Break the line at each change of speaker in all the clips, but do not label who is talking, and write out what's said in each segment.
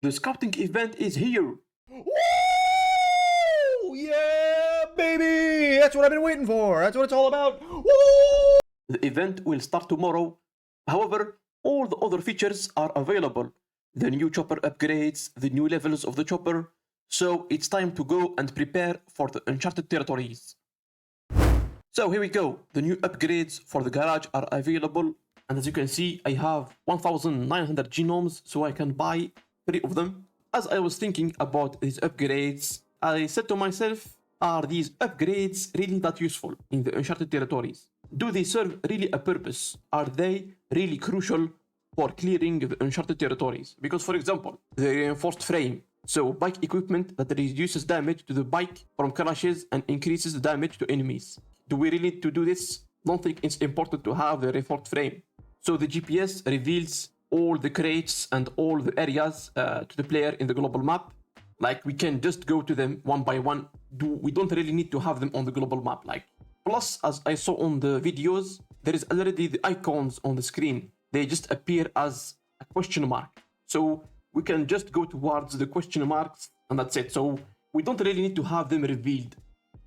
The scouting event is here.
Woo! Yeah, baby! That's what I've been waiting for. That's what it's all about. Woo!
The event will start tomorrow. However, all the other features are available. The new chopper upgrades, the new levels of the chopper. So it's time to go and prepare for the uncharted territories. So here we go. The new upgrades for the garage are available. And as you can see, I have 1,900 genomes, so I can buy 3 of them. As I was thinking about these upgrades, I said to myself, are these upgrades really that useful in the uncharted territories? Do they serve really a purpose? Are they really crucial for clearing the uncharted territories? Because for example, the reinforced frame, so bike equipment that reduces damage to the bike from crashes and increases the damage to enemies. Do we really need to do this? Don't think it's important to have the reinforced frame. So the GPS reveals all the crates and all the areas to the player in the global map. Like we can just go to them one by one. We don't really need to have them on the global map. Plus, as I saw on the videos, there is already the icons on the screen. They just appear as a question mark. So we can just go towards the question marks and that's it. So we don't really need to have them revealed.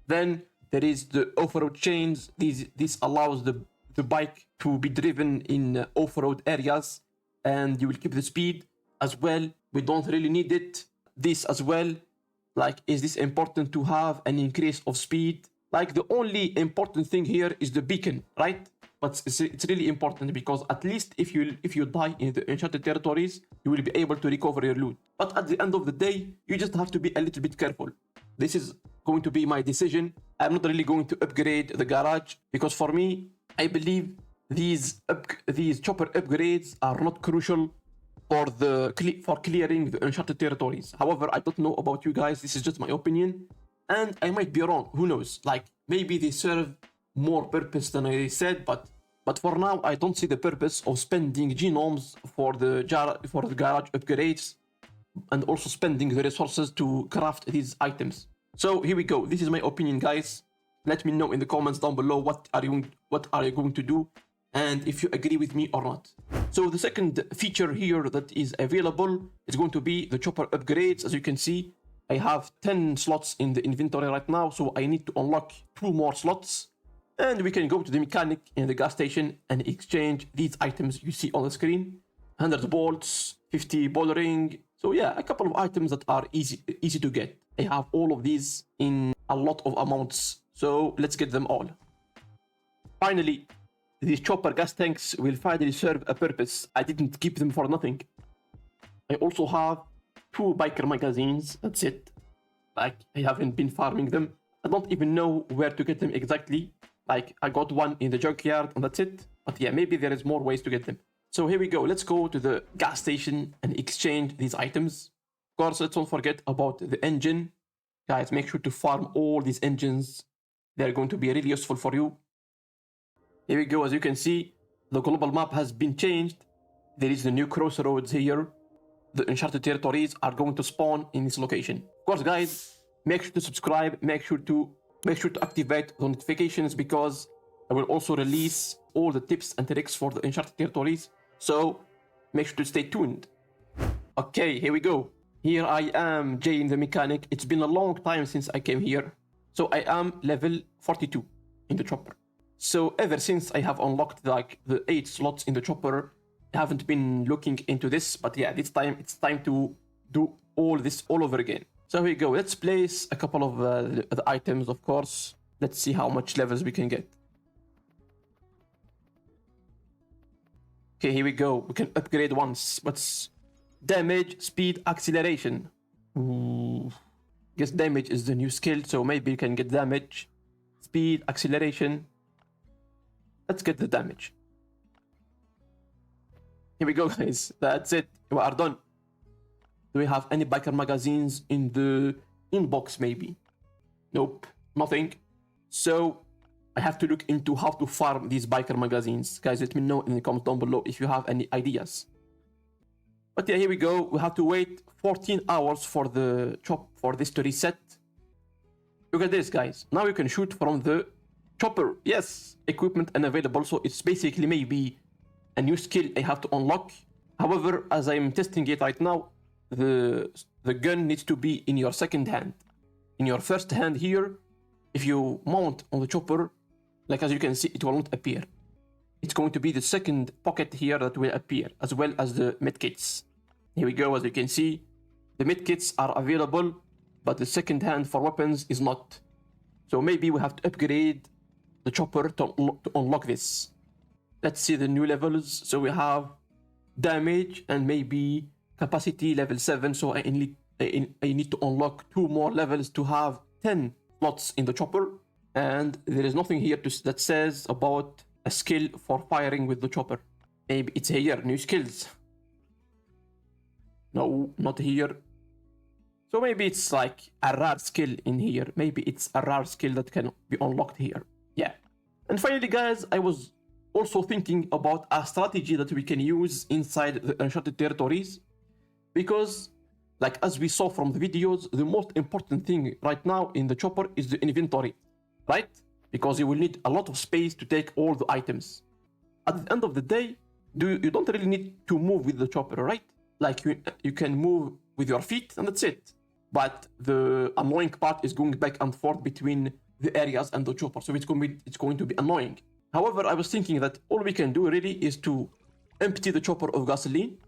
Then there is the off-road chains. This allows the bike to be driven in off-road areas and you will keep the speed as well. We don't really need it. This as well, is this important to have an increase of speed? The only important thing here is the beacon, right? But it's really important because at least if you die in the enchanted territories, you will be able to recover your loot. But at the end of the day, you just have to be a little bit careful. This is going to be my decision. I'm not really going to upgrade the garage because for me, I believe these chopper upgrades are not crucial for clearing the uncharted territories. However, I don't know about you guys. This is just my opinion, and I might be wrong. Who knows? Maybe they serve more purpose than I said, but for now, I don't see the purpose of spending genomes for the garage upgrades, and also spending the resources to craft these items. So here we go. This is my opinion, guys. Let me know in the comments down below what are you going to do, and if you agree with me or not. So the second feature here that is available is going to be the chopper upgrades. As you can see, I have 10 slots in the inventory right now, so I need to unlock 2 more slots. And we can go to the mechanic in the gas station and exchange these items you see on the screen. 100 bolts, 50 ball ring. So yeah, a couple of items that are easy to get. I have all of these in a lot of amounts, so let's get them all. Finally, these chopper gas tanks will finally serve a purpose. I didn't keep them for nothing. I also have 2 biker magazines. That's it. I haven't been farming them. I don't even know where to get them exactly. I got one in the junkyard and that's it. But yeah, maybe there is more ways to get them. So here we go. Let's go to the gas station and exchange these items. Of course, let's not forget about the engine. Guys, make sure to farm all these engines. They're going to be really useful for you. Here we go. As you can see, the global map has been changed. There is the new crossroads here. The uncharted territories are going to spawn in this location. Of course, guys, make sure to subscribe. Make sure to activate the notifications because I will also release all the tips and tricks for the uncharted territories. So make sure to stay tuned. Okay, here we go. Here I am, Jay in the mechanic. It's been a long time since I came here. So I am level 42 in the chopper. So ever since I have unlocked the 8 slots in the chopper, I haven't been looking into this, but yeah, this time it's time to do all this all over again. So here we go. Let's place a couple of the items, of course. Let's see how much levels we can get. Okay, here we go. We can upgrade once. What's damage, speed, acceleration? Ooh. Guess damage is the new skill, so maybe you can get damage, speed, acceleration. Let's get the damage. Here we go, guys. That's it. We are done. Do we have any biker magazines in the inbox, maybe? Nope, nothing. So I have to look into how to farm these biker magazines. Guys, let me know in the comments down below if you have any ideas. But yeah, here we go. We have to wait 14 hours for this to reset. Look at this, guys. Now you can shoot from the chopper. Yes, equipment unavailable. So it's basically maybe a new skill I have to unlock. However, as I'm testing it right now, the gun needs to be in your second hand. In your first hand here, if you mount on the chopper, like as you can see, it will not appear. It's going to be the second pocket here that will appear, as well as the medkits. Here we go, as you can see, the medkits are available, but the second hand for weapons is not. So maybe we have to upgrade the chopper to unlock this. Let's see the new levels. So we have damage and maybe capacity level 7. So I need to unlock 2 more levels to have 10 slots in the chopper. And there is nothing here that says about a skill for firing with the chopper. Maybe it's here, new skills. No, not here. So maybe it's like a rare skill in here. Maybe it's a rare skill that can be unlocked here. Yeah. And finally, guys, I was also thinking about a strategy that we can use inside the Uncharted territories. Because, like as we saw from the videos, the most important thing right now in the chopper is the inventory, right? Because you will need a lot of space to take all the items. At the end of the day, you don't really need to move with the chopper, right? Like you can move with your feet and that's it. But the annoying part is going back and forth between the areas and the chopper. So it's going to be annoying. However, I was thinking that all we can do really is to empty the chopper of gasoline.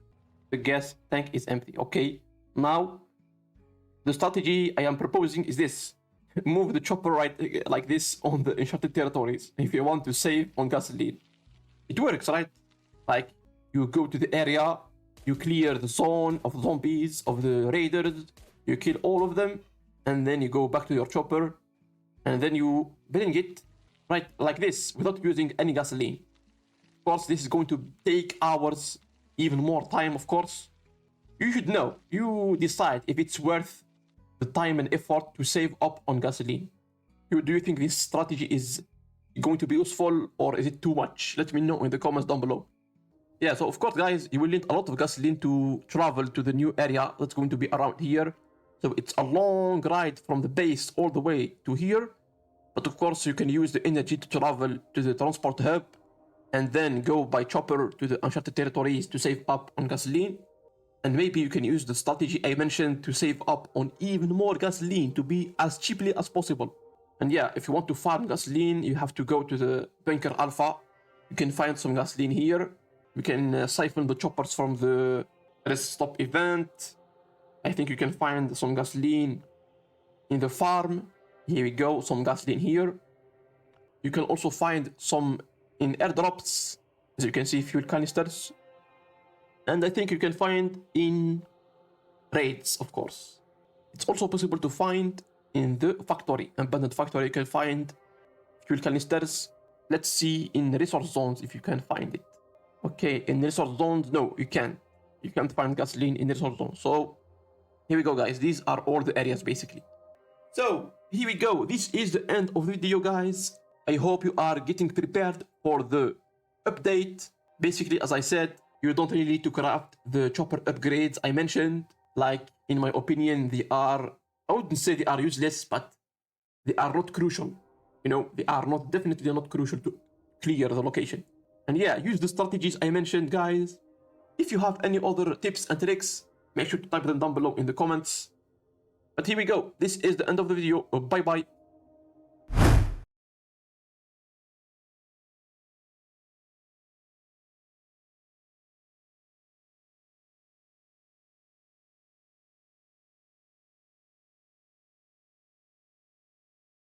The gas tank is empty. Okay. Now, the strategy I am proposing is this. Move the chopper right like this on the Uncharted territories if you want to save on gasoline. It works, right? Like, you go to the area, you clear the zone of zombies, of the raiders, you kill all of them, and then you go back to your chopper, and then you bring it right like this without using any gasoline. Of course, this is going to take hours, even more time, of course. You should know. You decide if it's worth the time and effort to save up on gasoline. Do you think this strategy is going to be useful, or is it too much? Let me know in the comments down below. Yeah, so of course, guys, you will need a lot of gasoline to travel to the new area that's going to be around here. So it's a long ride from the base all the way to here. But of course, you can use the energy to travel to the transport hub and then go by chopper to the Uncharted territories to save up on gasoline. And maybe you can use the strategy I mentioned to save up on even more gasoline to be as cheaply as possible. And yeah, if you want to farm gasoline, you have to go to the Bunker Alpha. You can find some gasoline here. You can siphon the choppers from the rest stop event. I think you can find some gasoline in the farm. Here we go, some gasoline here. You can also find some in airdrops. As you can see, fuel canisters. And I think you can find in raids, of course. It's also possible to find in the factory, abandoned factory. You can find fuel canisters. Let's see in resource zones if you can find it. Okay, in resource zones, no, you can't. You can't find gasoline in resource zones. So here we go, guys. These are all the areas, basically. So here we go. This is the end of the video, guys. I hope you are getting prepared for the update. Basically, as I said, you don't really need to craft the chopper upgrades I mentioned. Like, in my opinion, I wouldn't say they are useless, but they are not crucial. You know, they are definitely not crucial to clear the location. And yeah, use the strategies I mentioned, guys. If you have any other tips and tricks, make sure to type them down below in the comments. But here we go. This is the end of the video. Bye bye.